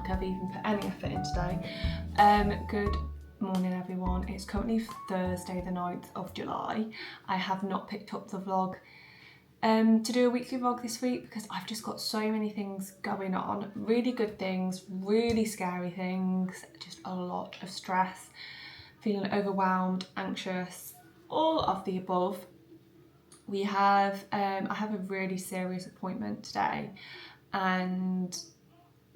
like I've even put any effort in today. Good morning everyone. It's currently Thursday the 9th of July. I have not picked up the vlog to do a weekly vlog this week because I've just got so many things going on. Really good things, really scary things, just a lot of stress, feeling overwhelmed, anxious, all of the above. I have a really serious appointment today, and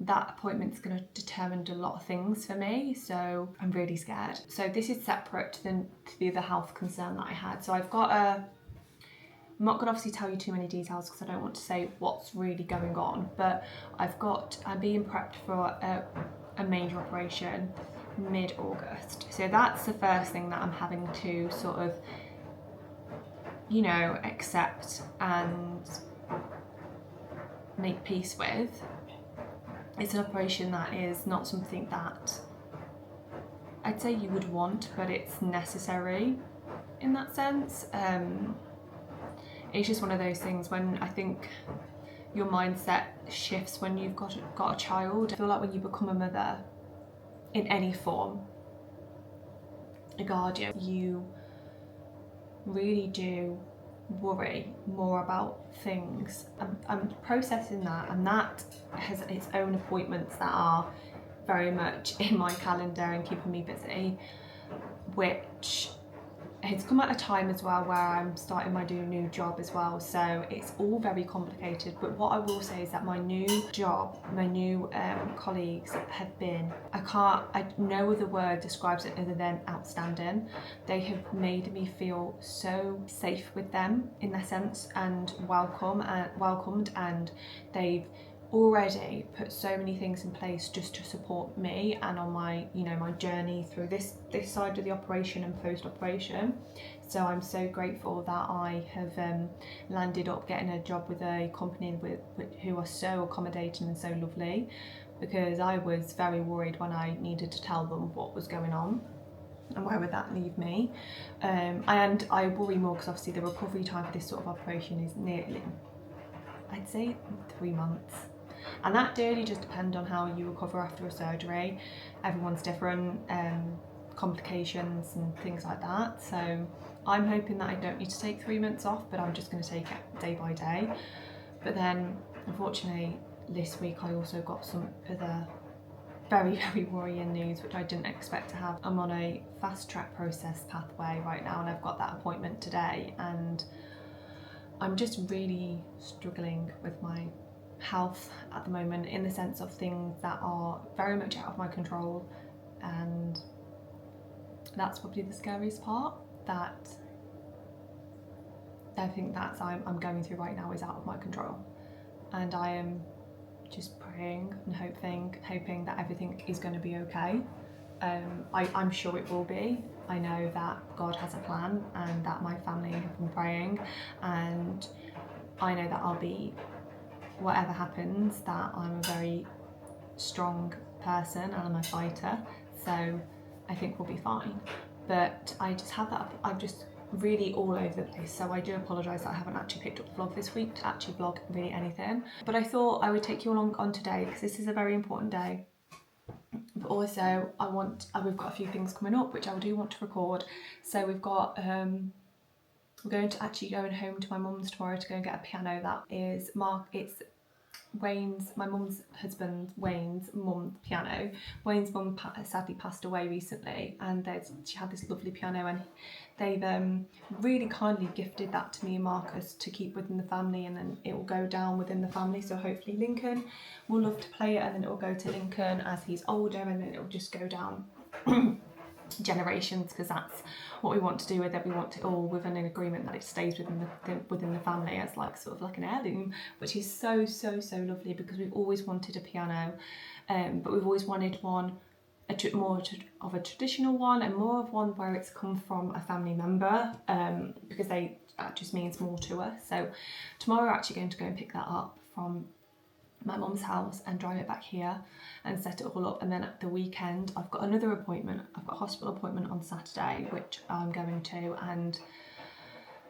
that appointment's going to determine a lot of things for me, so I'm really scared. So this is separate to the other health concern that I had. So I'm not going to obviously tell you too many details because I don't want to say what's really going on, but I'm being prepped for a major operation mid-August. So that's the first thing that I'm having to sort of, you know, accept and make peace with. It's an operation that is not something that I'd say you would want, but it's necessary in that sense. It's just one of those things when I think your mindset shifts when you've got a child. I feel like when you become a mother in any form, a guardian, you really do worry more about things. I'm processing that, and that has its own appointments that are very much in my calendar and keeping me busy, which has come at a time as well where I'm starting my new job as well, so it's all very complicated. But what I will say is that my new job, my new colleagues have been, no other word describes it other than outstanding. They have made me feel so safe with them in their sense, and welcomed, and they've already put so many things in place just to support me and on my, you know, my journey through this side of the operation and post-operation. So I'm so grateful that I have landed up getting a job with a company who are so accommodating and so lovely, because I was very worried when I needed to tell them what was going on and where would that leave me. And I worry more because obviously the recovery time for this sort of operation is nearly, I'd say, 3 months. And that really just depends on how you recover after a surgery. Everyone's different, complications and things like that. So I'm hoping that I don't need to take 3 months off, but I'm just going to take it day by day. But then, unfortunately, this week I also got some other very, very worrying news, which I didn't expect to have. I'm on a fast track process pathway right now, and I've got that appointment today, and I'm just really struggling with my health at the moment, in the sense of things that are very much out of my control, and that's probably the scariest part, that I think that I'm going through right now is out of my control, and I am just praying and hoping that everything is going to be okay. I'm sure it will be. I know that God has a plan, and that my family have been praying, and I know that I'll be, whatever happens, that I'm a very strong person and I'm a fighter, so I think we'll be fine. But I just have that, I'm just really all over the place, so I do apologise that I haven't actually picked up the vlog this week to actually vlog really anything. But I thought I would take you along on today because this is a very important day. But also we've got a few things coming up which I do want to record. So we've got we're going home to my mum's tomorrow to go and get a piano. That is it's Wayne's, my mum's husband Wayne's mum piano. Wayne's mum sadly passed away recently, and she had this lovely piano, and they've really kindly gifted that to me and Marcus to keep within the family, and then it will go down within the family. So hopefully Lincoln will love to play it, and then it will go to Lincoln as he's older, and then it will just go down generations, because that's what we want to do with it. We want it all within an agreement that it stays within the family as like sort of like an heirloom, which is so lovely, because we've always wanted a piano, but we've always wanted one more of a traditional one, and more of one where it's come from a family member, because that just means more to us. So tomorrow we're actually going to go and pick that up from my mum's house and drive it back here and set it all up. And then at the weekend I've got another appointment. I've got a hospital appointment on Saturday which I'm going to, and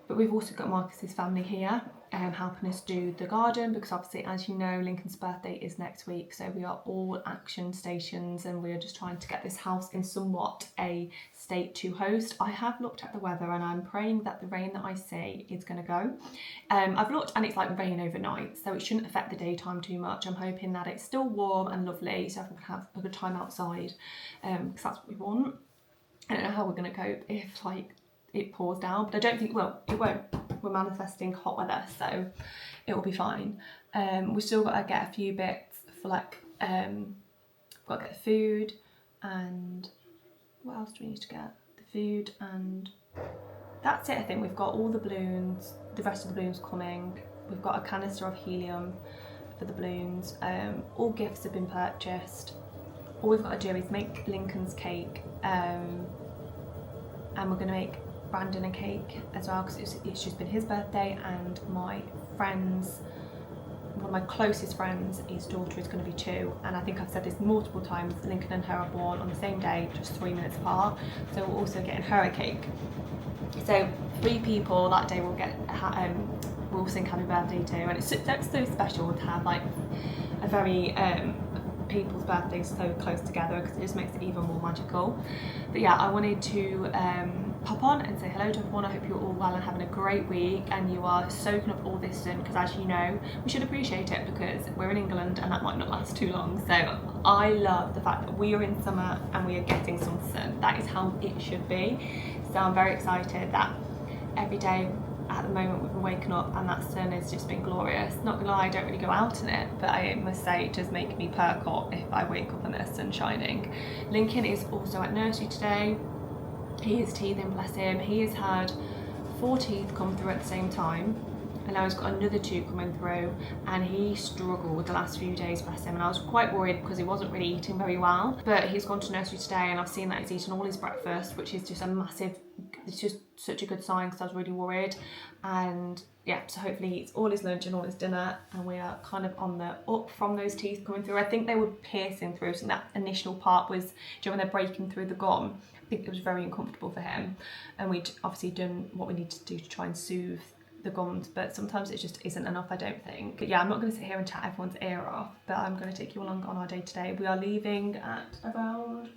But we've also got Marcus's family here helping us do the garden, because obviously, as you know, Lincoln's birthday is next week, so we are all action stations and we are just trying to get this house in somewhat a state to host. I have looked at the weather and I'm praying that the rain that I see is going to go. I've looked and it's like rain overnight, so it shouldn't affect the daytime too much. I'm hoping that it's still warm and lovely so everyone can have a good time outside, because that's what we want. I don't know how we're going to cope if like it pours down, but I don't think, well, it won't. We're manifesting hot weather, so it will be fine. We've still got to get a few bits for like, got to get the food, and what else do we need to get? The food, and that's it. I think we've got all the balloons, the rest of the balloons coming. We've got a canister of helium for the balloons. All gifts have been purchased. All we've got to do is make Lincoln's cake, and we're going to make Brandon a cake as well, because it's just been his birthday, and my friends, one of my closest friends, his daughter is going to be 2, and I think I've said this multiple times, Lincoln and her are born on the same day, just 3 minutes apart, so we're also getting her a cake. So 3 people that day will get will sing happy birthday to, and it's so special to have like a very people's birthdays so close together, because it just makes it even more magical. But yeah, I wanted to pop on and say hello to everyone. I hope you're all well and having a great week, and you are soaking up all this sun, because as you know, we should appreciate it because we're in England and that might not last too long. So I love the fact that we are in summer and we are getting some sun. That is how it should be. So I'm very excited that every day at the moment we've been waking up and that sun has just been glorious. Not gonna lie, I don't really go out in it, but I must say it does make me perk up if I wake up and there's sun shining. Lincoln is also at nursery today. He is teething, bless him. He has had 4 teeth come through at the same time, and now he's got another 2 coming through, and he struggled the last few days, bless him, and I was quite worried because he wasn't really eating very well. But he's gone to nursery today and I've seen that he's eaten all his breakfast, which is just a massive, it's just such a good sign, because I was really worried. And yeah, so hopefully he eats all his lunch and all his dinner, and we are kind of on the up from those teeth coming through. I think they were piercing through, so that initial part was, when they're breaking through the gum, I think it was very uncomfortable for him, and we'd obviously done what we need to do to try and soothe the gums, but sometimes it just isn't enough, I don't think. But yeah, I'm not going to sit here and chat everyone's ear off, but I'm going to take you along on our day today. We are leaving at about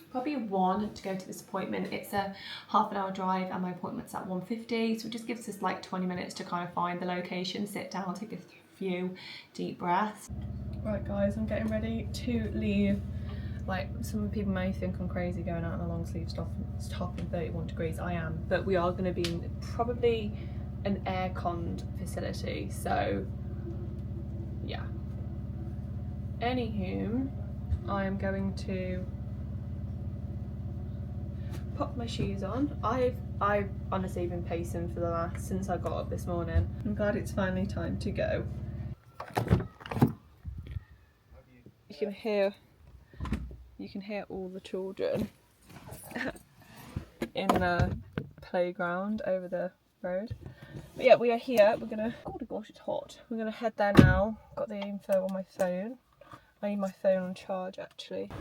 probably 1 to go to this appointment. It's a half-an-hour drive and my appointment's at 1:50, so it just gives us like 20 minutes to kind of find the location, sit down, take a few deep breaths. Right guys, I'm getting ready to leave. Like, some people may think I'm crazy going out in a long sleeve top in 31 degrees. I am, but we are going to be in probably an air-conned facility, so yeah. Anywho, I am going to pop my shoes on. I've honestly been pacing for the last, since I got up this morning. I'm glad it's finally time to go. You can hear all the children in the playground over the road. But yeah, we are here. We're gonna, oh gosh, it's hot. We're gonna head there now. Got the info on my phone. I need my phone on charge actually.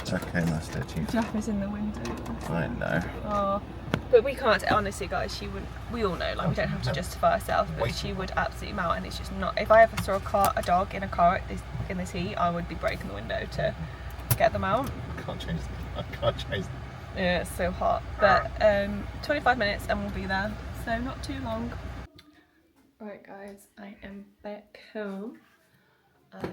It's okay, my stitchy. Jaff is in the window. I know. Oh, but we can't, honestly guys, she would, we all know, like we don't have to justify ourselves, but she would absolutely melt, and it's just not, if I ever saw a dog in a car in this heat, I would be breaking the window to get them out. I can't change that. Yeah, it's so hot. But 25 minutes and we'll be there, so not too long. Right guys, I am back home, and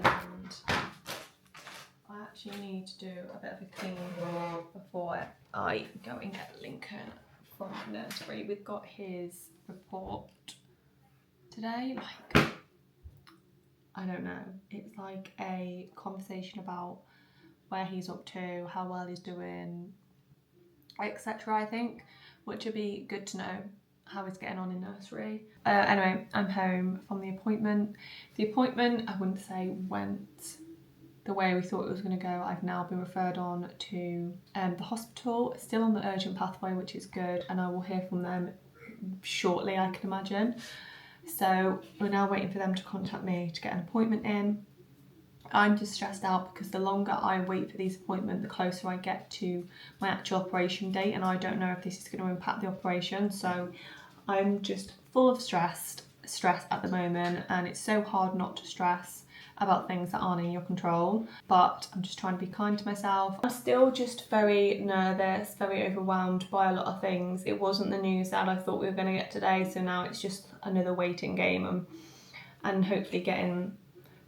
I actually need to do a bit of a clean before I go and get Lincoln from nursery. We've got his report today, like, I don't know, it's like a conversation about where he's up to, how well he's doing, etc. I think, which would be good to know how he's getting on in nursery. Anyway, I'm home from the appointment. The appointment, I wouldn't say went the way we thought it was going to go. I've now been referred on to the hospital, still on the urgent pathway, which is good, and I will hear from them shortly, I can imagine. So we're now waiting for them to contact me to get an appointment in. I'm just stressed out because the longer I wait for these appointments, the closer I get to my actual operation date, and I don't know if this is going to impact the operation, so I'm just full of stress at the moment, and it's so hard not to stress about things that aren't in your control, but I'm just trying to be kind to myself. I'm still just very nervous, very overwhelmed by a lot of things. It wasn't the news that I thought we were going to get today, so now it's just another waiting game and hopefully getting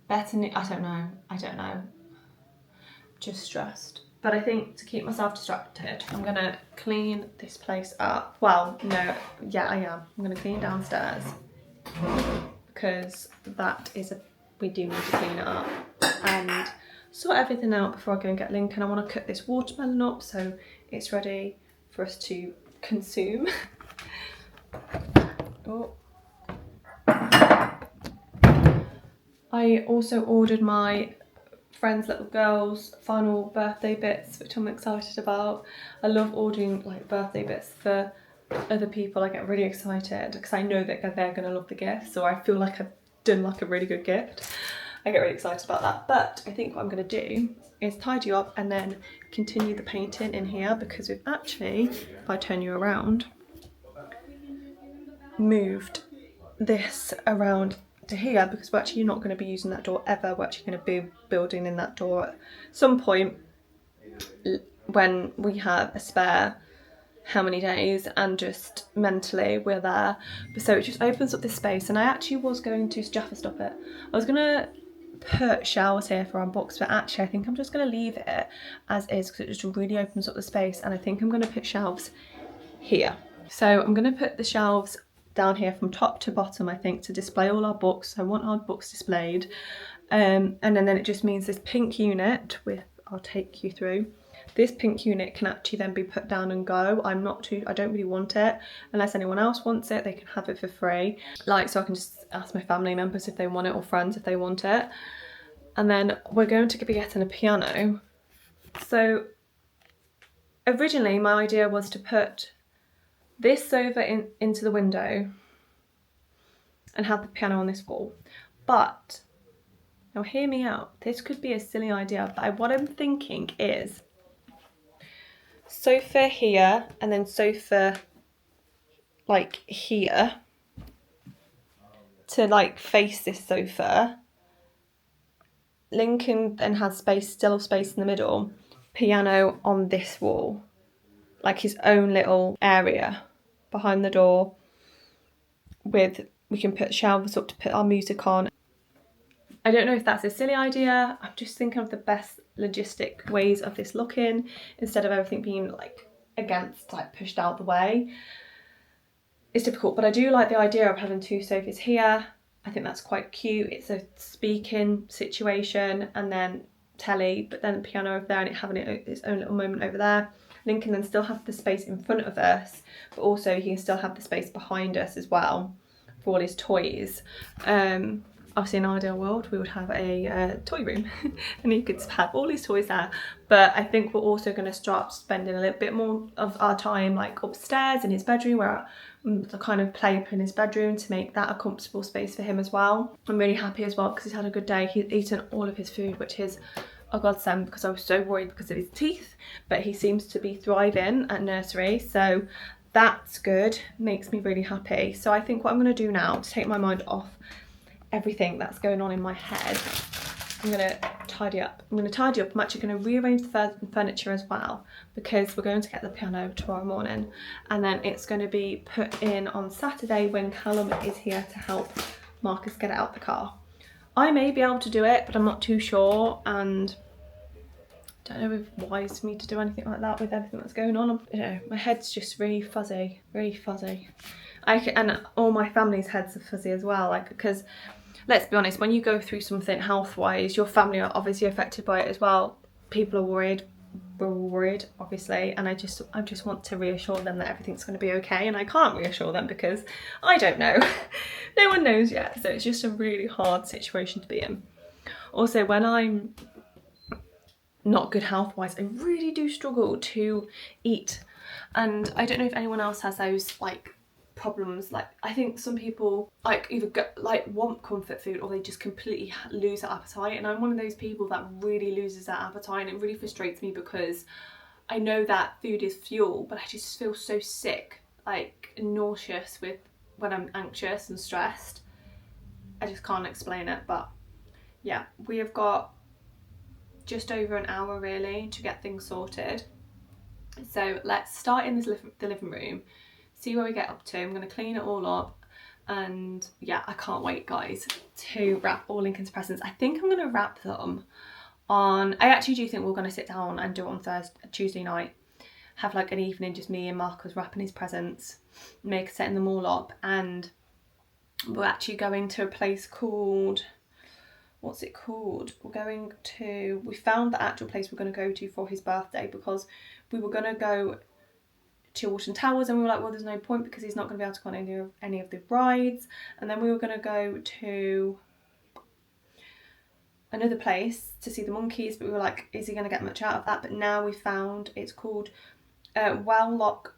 better. I don't know, just stressed. But I think to keep myself distracted, I'm gonna clean this place up. Well, no, yeah, I am. I'm gonna clean downstairs because we do need to clean it up and sort everything out before I go and get Lincoln. I want to cut this watermelon up so it's ready for us to consume. Oh. I also ordered my friend's little girl's final birthday bits, which I'm excited about. I love ordering like birthday bits for other people. I get really excited because I know that they're going to love the gift, so I feel like I've done like a really good gift. I get really excited about that. But I think what I'm going to do is tidy up and then continue the painting in here, because we've actually, if I turn you around, moved this around to here because we're actually not going to be using that door ever. We're actually going to be building in that door at some point when we have a spare how many days, and just mentally we're there. So it just opens up this space, and I actually was going to Jaffa stop it. I was gonna put showers here for our books, but actually I think I'm just gonna leave it as is because it just really opens up the space, and I think I'm gonna put shelves here. So I'm gonna put the shelves down here from top to bottom, I think, to display all our books. I want our books displayed, and then it just means this pink unit with, I'll take you through. This pink unit can actually then be put down and go. I don't really want it. Unless anyone else wants it, they can have it for free. Like, so I can just ask my family members if they want it, or friends if they want it. And then we're going to be getting a piano. So originally my idea was to put this sofa into the window and have the piano on this wall. But, now hear me out, this could be a silly idea, but what I'm thinking is sofa here and then sofa like here to like face this sofa. Lincoln then has still space in the middle, piano on this wall, like his own little area behind the door, we can put shelves up to put our music on. I don't know if that's a silly idea. I'm just thinking of the best logistic ways of this looking, instead of everything being like against, like pushed out the way. It's difficult, but I do like the idea of having two sofas here. I think that's quite cute. It's a speaking situation, and then telly, but then the piano over there, and it having its own little moment over there. Lincoln then still have the space in front of us, but also he can still have the space behind us as well for all his toys. Obviously in an ideal world we would have a toy room and he could have all his toys there, but I think we're also going to start spending a little bit more of our time like upstairs in his bedroom, where I kind of play up in his bedroom to make that a comfortable space for him as well. I'm really happy as well because he's had a good day. He's eaten all of his food, which is a godsend because I was so worried because of his teeth, but he seems to be thriving at nursery, so that's good, makes me really happy. So I think what I'm going to do now to take my mind off everything that's going on in my head, I'm going to tidy up. I'm actually going to rearrange the furniture as well, because we're going to get the piano tomorrow morning, and then it's going to be put in on Saturday when Callum is here to help Marcus get it out the car. I may be able to do it, but I'm not too sure, and don't know if it's wise for me to do anything like that with everything that's going on. You know, my head's just really fuzzy, and all my family's heads are fuzzy as well, like, because let's be honest, when you go through something health-wise, your family are obviously affected by it as well. People are worried, we're all worried, obviously, and I just want to reassure them that everything's going to be okay, and I can't reassure them because I don't know. No one knows yet, so it's just a really hard situation to be in. Also, when I'm not good health-wise, I really do struggle to eat, and I don't know if anyone else has those like problems. Like, I think some people like either want comfort food, or they just completely lose their appetite, and I'm one of those people that really loses that appetite, and it really frustrates me because I know that food is fuel, but I just feel so sick, like nauseous with when I'm anxious and stressed. I just can't explain it, but yeah, we have got just over an hour really to get things sorted. So let's start in the living room, see where we get up to. I'm going to clean it all up, and yeah, I can't wait, guys, to wrap all Lincoln's presents. I think I'm going to wrap them on, I actually do think we're going to sit down and do it on Tuesday night, have like an evening, just me and Marcus wrapping his presents, setting them all up. And we're actually going to a place called, what's it called? We found the actual place we're going to go to for his birthday, because we were going to go to Alton Towers and we were like, well, there's no point because he's not going to be able to go on any of the rides. And then we were going to go to another place to see the monkeys, but we were like, is he going to get much out of that? But now we found it's called Welllock,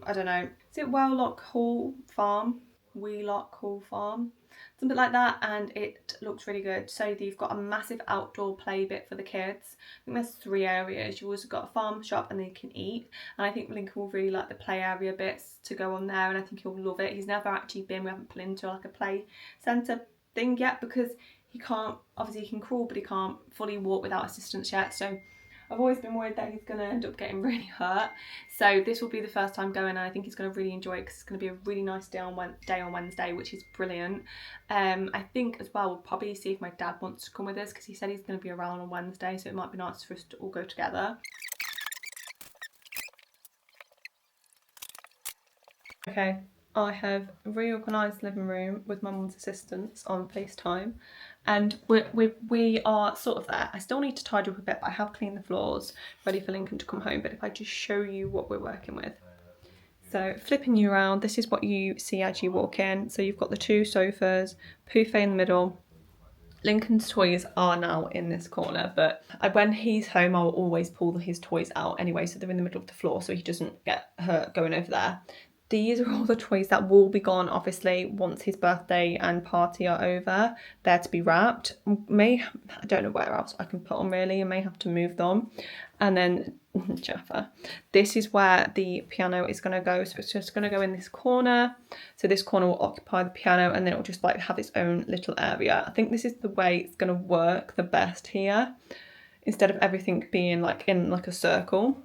I don't know. Is it Welllock Hall Farm? Wheelock Hall Farm? Something like that, and it looks really good. So you've got a massive outdoor play bit for the kids. I think there's 3 areas. You've also got a farm shop and they can eat. And I think Lincoln will really like the play area bits to go on there, and I think he'll love it. He's never actually been, we haven't put into like a play centre thing yet, because he can't, obviously he can crawl, but he can't fully walk without assistance yet. So I've always been worried that he's going to end up getting really hurt. So this will be the first time going, and I think he's going to really enjoy it because it's going to be a really nice day on Wednesday, which is brilliant. I think as well, we'll probably see if my dad wants to come with us, because he said he's going to be around on Wednesday, so it might be nice for us to all go together. Okay, I have reorganised the living room with my mum's assistance on FaceTime, and we are sort of there. I still need to tidy up a bit, but I have cleaned the floors, ready for Lincoln to come home. But if I just show you what we're working with. So flipping you around, this is what you see as you walk in. So you've got the 2 sofas, buffet in the middle. Lincoln's toys are now in this corner, but when he's home, I'll always pull his toys out anyway, so they're in the middle of the floor so he doesn't get hurt going over there. These are all the toys that will be gone, obviously, once his birthday and party are over. They're to be wrapped. I don't know where else I can put them really. I may have to move them. And then Jaffa. This is where the piano is going to go. So it's just going to go in this corner. So this corner will occupy the piano, and then it will just like have its own little area. I think this is the way it's going to work the best here, instead of everything being like in like a circle.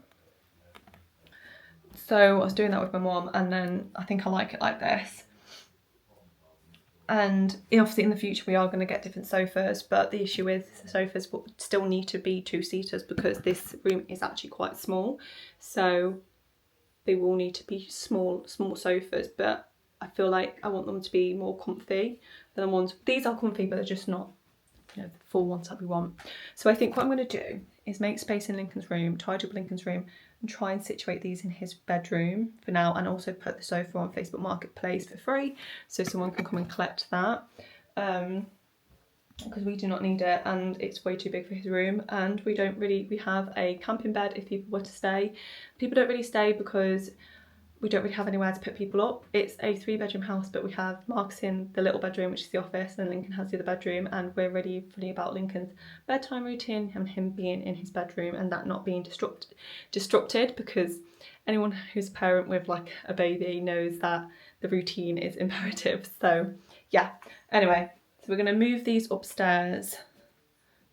So I was doing that with my mum, and then I think I like it like this. And obviously in the future we are going to get different sofas, but the issue is the sofas will still need to be 2-seaters because this room is actually quite small. So they will need to be small sofas, but I feel like I want them to be more comfy than the ones. These are comfy, but they're just not, you know, the full ones that we want. So I think what I'm going to do is make space in Lincoln's room, tidy up Lincoln's room, and try and situate these in his bedroom for now, and also put the sofa on Facebook Marketplace for free so someone can come and collect that, because we do not need it and it's way too big for his room. And we have a camping bed if people were to stay. People don't really stay because we don't really have anywhere to put people up. It's a 3-bedroom house, but we have Marcus in the little bedroom, which is the office, and Lincoln has the other bedroom, and we're really funny about Lincoln's bedtime routine and him being in his bedroom and that not being disrupted, because anyone who's a parent with like a baby knows that the routine is imperative. So yeah, anyway, so we're going to move these upstairs,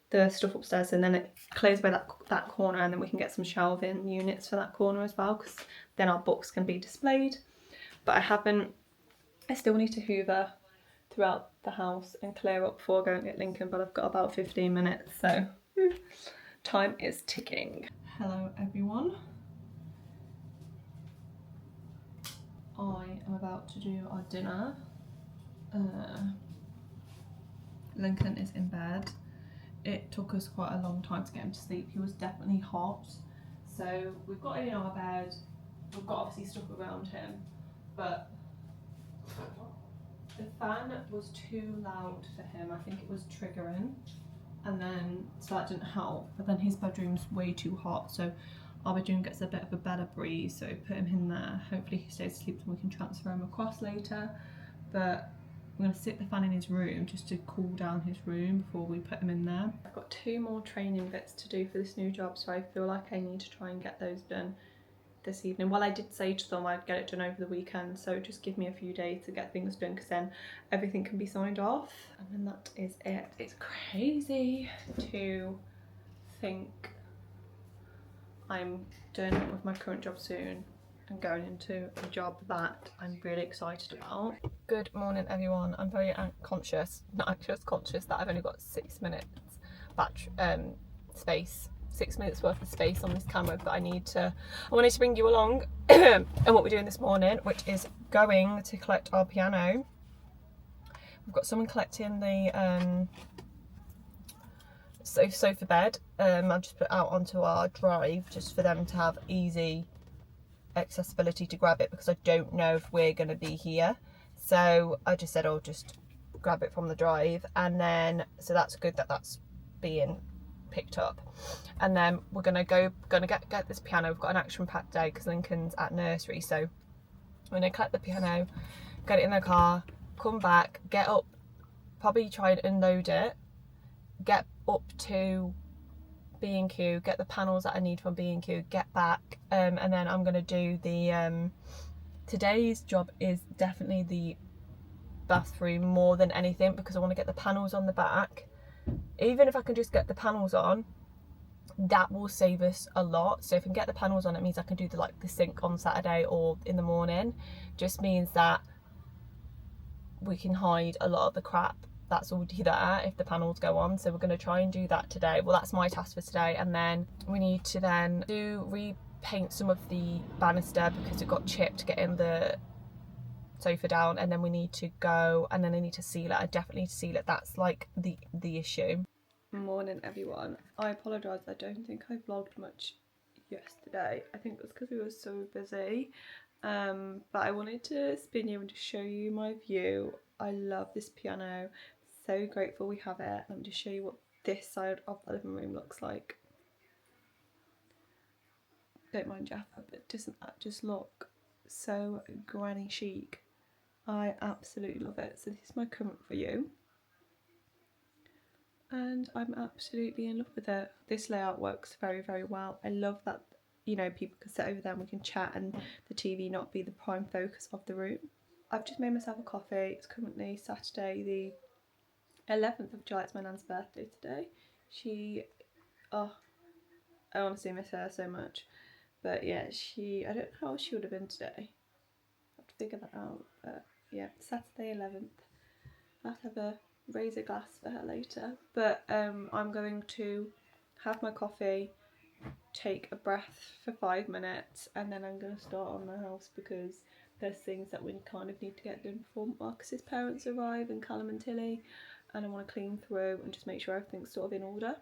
the stuff upstairs, and then it clears away that corner, and then we can get some shelving units for that corner as well, because then our books can be displayed. But I still need to hoover throughout the house and clear up before going to get Lincoln, but I've got about 15 minutes, so time is ticking. Hello everyone. I am about to do our dinner. Lincoln is in bed. It took us quite a long time to get him to sleep. He was definitely hot. So we've got him in our bed. We've got obviously stuff around him, but the fan was too loud for him. I think it was triggering, and then so that didn't help. But then his bedroom's way too hot, so our bedroom gets a bit of a better breeze, so put him in there. Hopefully he stays asleep and we can transfer him across later. But I'm going to sit the fan in his room just to cool down his room before we put him in there. I've got 2 more training bits to do for this new job, so I feel like I need to try and get those done this evening. Well, I did say to them I'd get it done over the weekend, so just give me a few days to get things done, because then everything can be signed off, and then that is it. It's crazy to think I'm done with my current job soon and going into a job that I'm really excited about. Good morning, everyone. I'm very conscious that I've only got 6 minutes space, 6 minutes worth of space on this camera, but I wanted to bring you along and what we're doing this morning, which is going to collect our piano. We've got someone collecting the sofa bed. I've just put it out onto our drive just for them to have easy accessibility to grab it, because I don't know if we're going to be here, so I just said I'll just grab it from the drive, and then so that's good that that's being picked up. And then we're gonna get this piano. We've got an action-packed day because Lincoln's at nursery, so I'm gonna collect the piano, get it in the car, come back, get up, probably try and unload it, get up to B&Q, get the panels that I need from B&Q, get back, and then I'm gonna do the today's job is definitely the bathroom more than anything, because I want to get the panels on the back. Even if I can just get the panels on, that will save us a lot. So if I can get the panels on, it means I can do the sink on Saturday or in the morning. Just means that we can hide a lot of the crap that's already there if the panels go on. So we're going to try and do that today. Well, that's my task for today. And then we need to then repaint some of the banister because it got chipped getting the sofa down, and then we need to go, and then I need to seal it. I definitely need to seal it. That's like the issue. Morning, everyone. I apologise, I don't think I vlogged much yesterday. I think that's because we were so busy, but I wanted to spin you and just show you my view. I love this piano, so grateful we have it. Let me just show you what this side of the living room looks like. Don't mind Jaffa, but doesn't that just look so granny chic? I absolutely love it. So this is my current view, and I'm absolutely in love with it. This layout works very, very well. I love that, you know, people can sit over there and we can chat and the TV not be the prime focus of the room. I've just made myself a coffee. It's currently Saturday the 11th of July. It's my nan's birthday today. I honestly miss her so much. But yeah, I don't know how she would have been today. I have to figure that out. But yeah, Saturday 11th. I'll have to have a raise a glass for her later. But I'm going to have my coffee, take a breath for 5 minutes, and then I'm going to start on the house, because there's things that we kind of need to get done before Marcus's parents arrive, and Callum and Tilly, and I want to clean through and just make sure everything's sort of in order.